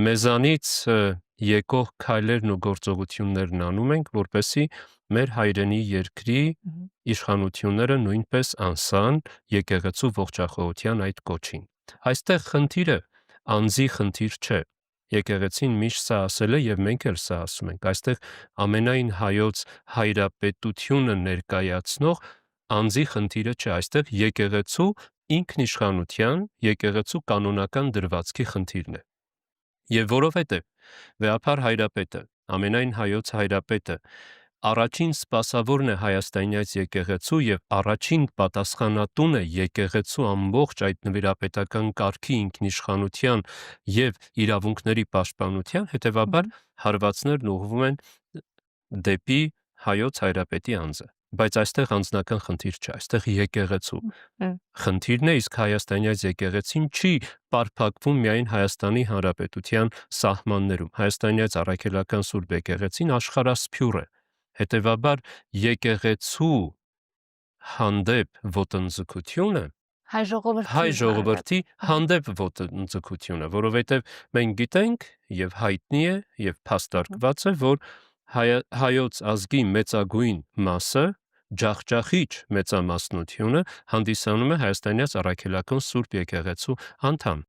մեզանից եկող քայլերն ու գործողություններն անում ենք, որպեսզի մեր հայրենի երկրի իշխանությունները նույնպես անսան եկեղեցու ողջախոհության այդ կոչին։ Այստեղ խնդիրը անձի խնդիր չէ։ Եկեղեցին միշտ սա ասել է եւ մենք էլ սա ասում ենք։ Այստեղ ամենայն հայոց հայրապետությունը ներկայացնող անձի խնդիրը չէ, այստեղ եկեղեցու ինքնիշխանության, եկեղեցու կանոնական դրվածքի խնդիրն է։ Եվ որովհետև վեհափար հայրապետը, ամենայն հայոց հայրապետը առաջին սպասավորն է հայաստանյաց եկեղեցու եւ առաջին պատասխանատուն է եկեղեցու ամբողջ այդ նվիրապետական կարգի ինքնիշխանության եւ իրավունքների պաշտպանության, հետեւաբար հարվածներն ուղղվում են դեպի հայոց հայրապետի անձը, բայց այստեղ անձնական խնդիր չէ, այստեղ եկեղեցու խնդիրն է, իսկ հայաստանյաց եկեղեցին չի պարփակվում միայն Հայաստանի Հանրապետության սահմաններում։ Հայաստանյաց առաքելական Սուրբ եկեղեցին աշխարհասփյուռ է, հետեւաբար եկեղեցու հանդեպ ոտնձգությունը հայ ժողովրդի հանդեպ ոտնձգությունը, որովհետև մենք գիտենք եւ հայտնի է եւ փաստարկված է, որ հայոց ազգի մեծագույն մասը, ջախջախիչ մեծամասնությունը հանդիսանում է հայաստանյաց առաքելական Սուրբ եկեղեցու անդամ,